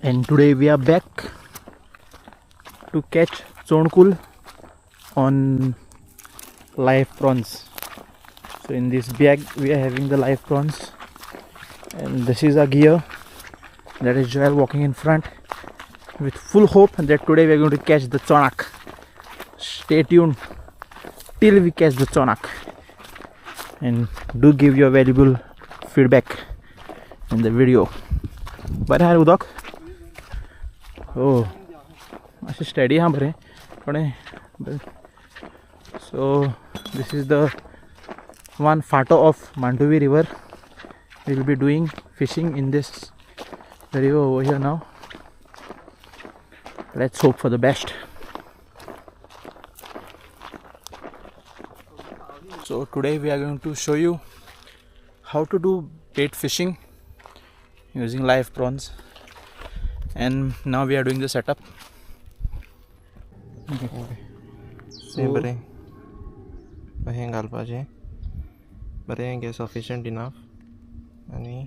And today we are back to catch chonkul on live prawns. So in this bag we are having the live prawns, and this is our gear. That is Joel walking in front with full hope that today we are going to catch the chonak. Stay tuned till we catch the chonak, and do give your valuable feedback in the video. Bye hi Udak. Oh, असे steady हाँ बरे पड़े. So this is the one photo of Mandovi river. We will be doing fishing in this river over here now. Let's hope for the best. So today we are going to show you how to do bait fishing using live prawns, and now we are doing the setup. So bere घालपाचे बरें गे sufficient enough आनी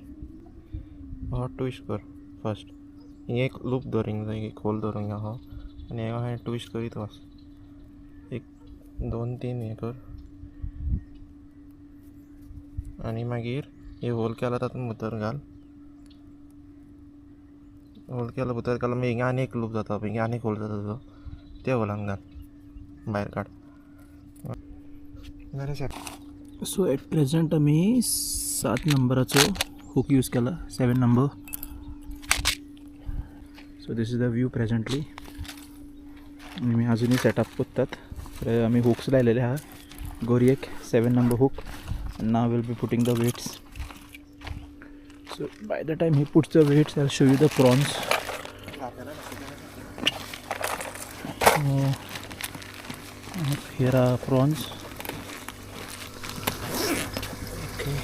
twist कर first एक loop दवरूंक जाय एक whole दवरूंक जाय आनी हे ट्विस्ट करीत वच एक 2-3 हे कर आनी मागीर हे होल केला तातूंत भितर घाल होल केला भितर घाल मागीर आनी एक लूप जाता पळय आनी एक होल जाता तो त्या होलांत घाल भायर काड. So at present आम्ही 7 नंबराचो hook use केला 7 number. So this is the view presently. आम्ही अजूनही सेटअप करतात. तर आम्ही hooks लायलेले हा गोरी एक 7 number hook, and now we'll be putting the weights. So by the time he puts the weights, I'll show you the prawns. Here are prawns. Okay,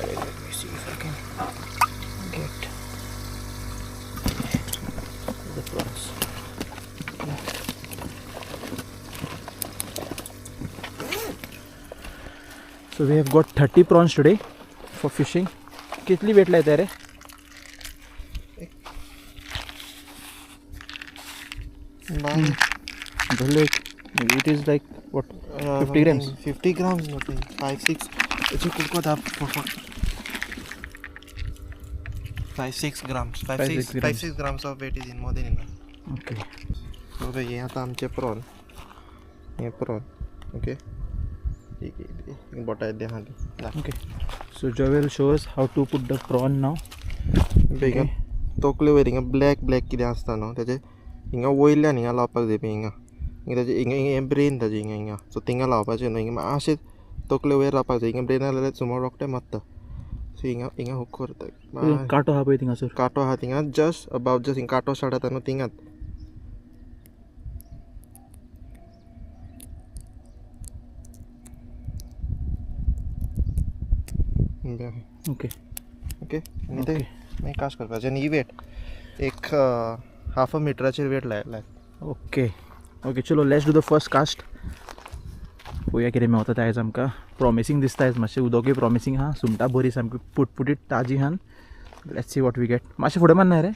let me see if I can get the prawns. So we have got 30 prawns today for fishing. कितली wait लायता रे? Maybe it is like what, 50 grams? 50 grams, nothing. 5-6. It's a cook up. 5-6 grams. 5-6 grams of weight is in more than enough. Okay. So the here are prawn. Here prawn. Okay. Okay. So Joy will show us how to put the prawn now. Okay. तोकले वयर हिंगा black कितें आसता न्हू तेजे हिंगा वयल्यान हिंगा लावपाक जाय पळय हिंगा तेजे हिंगा ब्रेन ताजे हिंगा सो थिंगा लावपाचें न्हू हिंगा मातशें तोकले वयर लावपाक जाय हिंगा ब्रेनार जाल्यार समोर रोखडें मारता सो हिंगा हूक करता काटो आहा पळय थिंगासर काटो आहा थिंगा जस्ट अबावट जस्ट हिंगा काटो स्टार्ट जाता न्हू थिंगाच ओके ओके आनी ते मागीर कास्ट करपाचें आनी ही वेट एक हाफ अ मिटराचेर वेट लाय ओके ओके चलो let's do the first cast. पळोवया कितें मेवता तें आयज आमकां. प्रॉमिसींग दिसता आयज मातशें उदकूय प्रॉमिसींग आहा सुंगटां बरी सामकी पुटपुटीत ताजी आहान. Let's see what we get. मातशें फुडें मारना रे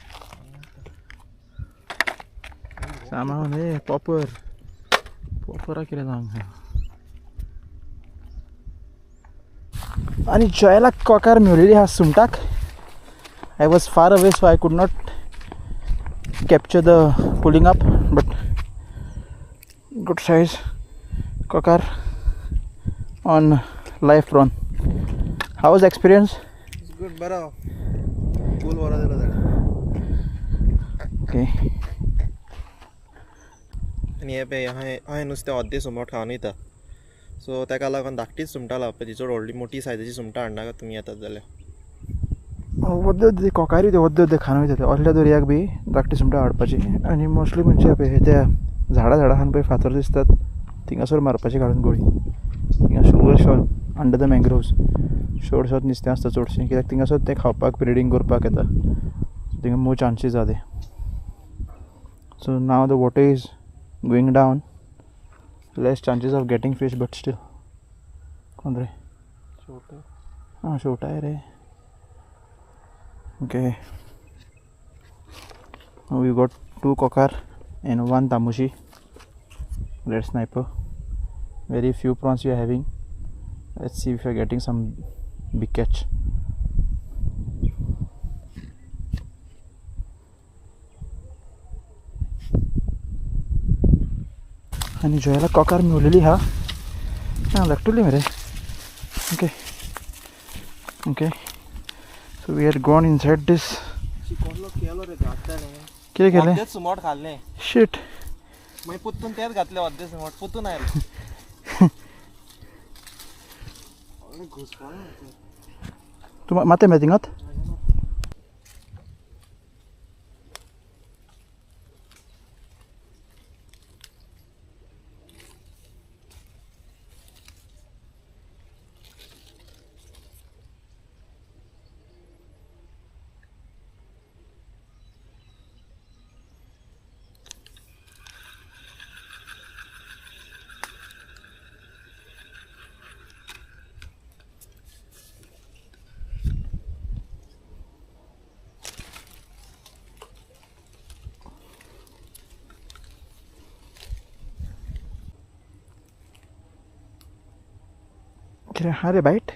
सामान हे पॉपरा कितें जावंक आनी जॉयलाक कोकार मेवलेली आहा सुंगटाक. I was far away, so I could not capture the pulling up, but good size kokar on live prawn. How was the experience? It's good, bro. Cool वाला दिला that. Okay. आणि हे पे हांवें नुस्तें अर्दें सुंगट खावन येता सो ताका लागून धाकटीच सुंगटां लावपाची चड व्हडली मोठी सायजाची सुंगटां हाडनाका तुमी येतात जाल्यार. वद्दे कोकारी ते वद्दे खाण वयता ते असल्या दर्याक बी धाकटी सुंगटां हाडपाची आनी मोस्टली म्हणजे पळय त्या झाडां आहान पळय फातर दिसतात थिंगासर मारपाची काडून गोळी थिंगा शोर अंडर द मँग्रोव्स शोरशोत नुस्तें आसता चडशीं कित्याक थिंगासर तें खावपाक ब्रिडींग करपाक येता थिंगा मोर चान्सीस आहा ते. So now the water is going down less chances of getting fish but still. कोण रे शेवटा आहे रे. Okay. We got 2 cocker and 1 tamushi, red sniper. Very few prawns we are having. Let's see if we are getting some big catch. आणि जोयाला cocker मिळवलेली हा लागतली मरे. Okay, okay, so we had gone inside this. किती केले सुमोट खाल्ले. Shit मी पुतून तेच घातले होते सुमोट पुतून आहे. तू माते मॅचिंगात अरे बाईट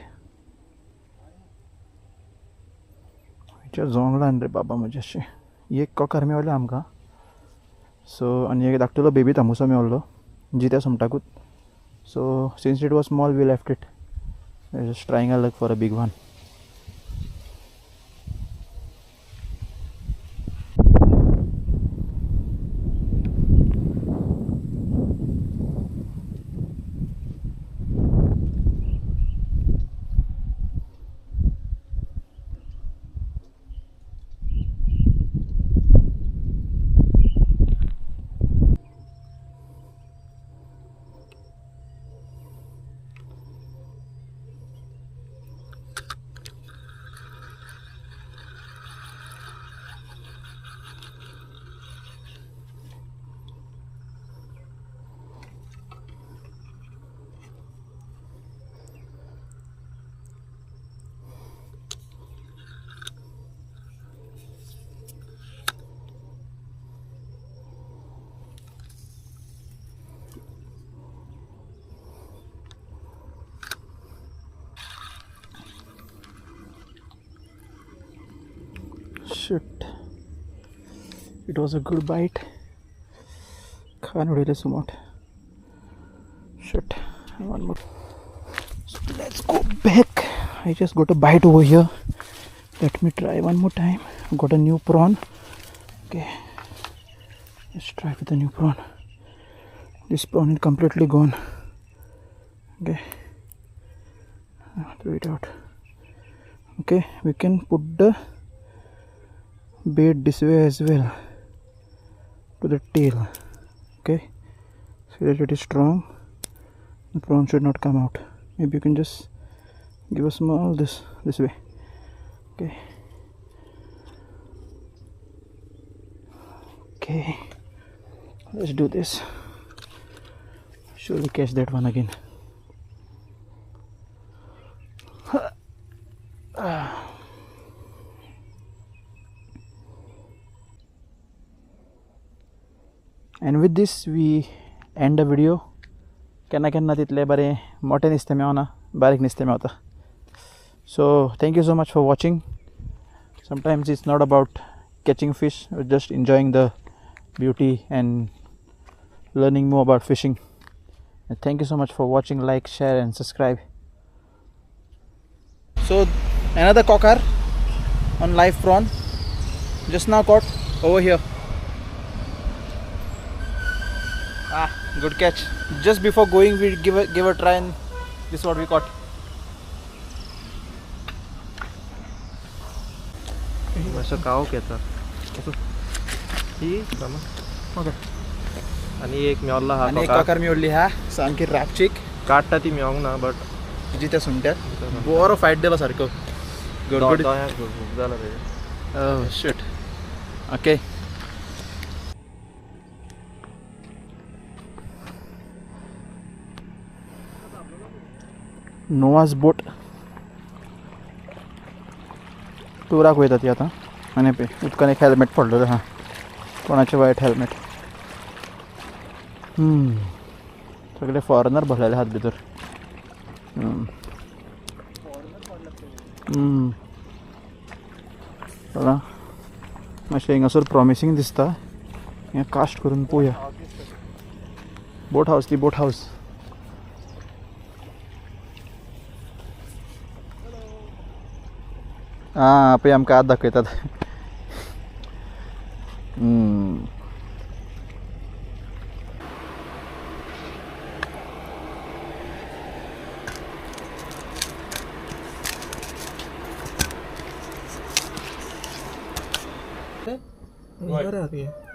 जोंगला रे बाबा म्हजे अशें एक कॉकर मेवलें आमकां. सो आनी एक धाकटुलो बेबी तामुसो मेवल्लो जित्या सुंगटाकूच. So since it was small we left it. Just trying a luck for a big one. Shit, it was a good bite. Can't really somewhat. Shit, one more. So let's go back. I just got a bite over here. Let me try one more time. Got a new prawn. Okay, let's try with the new prawn. This prawn is completely gone. Okay, throw it out. Okay, we can put the bait this way as well to the tail. Okay, so that it is strong, the prawn should not come out. Maybe you can just give a small this way. Okay, okay, let's do this. Surely catch that one again. And with this we end the video. केन्ना तितले बरें मोठे नुस्तें मेवना, बारीक नुस्तें Mewat. So thank you so much for watching. Sometimes it's not about catching fish, or just enjoying the beauty and learning more about fishing. And thank you so much for watching. Like, share and subscribe. So another cocker on live prawn just now caught over here. Good catch. Just before going we give a try, and this is what we caught. असं काव घेतात ही Okay. आणि एक मेवल्ला हा आणि एक cocker मेवल्ली हा सामकी रापचीक. काडटा ती मेवंक ना बट तुजी त्या सुंगट्याक बरो फायट दिलो सारको. गडगडीत झाला रे. Oh shit. Okay. नोवाज बोट टुराक वयता ती आतां. आनी पळय उदकान एक हेल्मेट पडलेलो आहा. कोणाचे वाईट हेल्मेट. सगळे फॉरेनर भरलेले आहात भितर. चला मातशें हिंगासर प्रॉमिसींग दिसता. हें कास्ट करून पळोवया. बोट हावस ती बोट हावस. आं पळय आमकां आत दाखयतात. बरें आहा तुगे.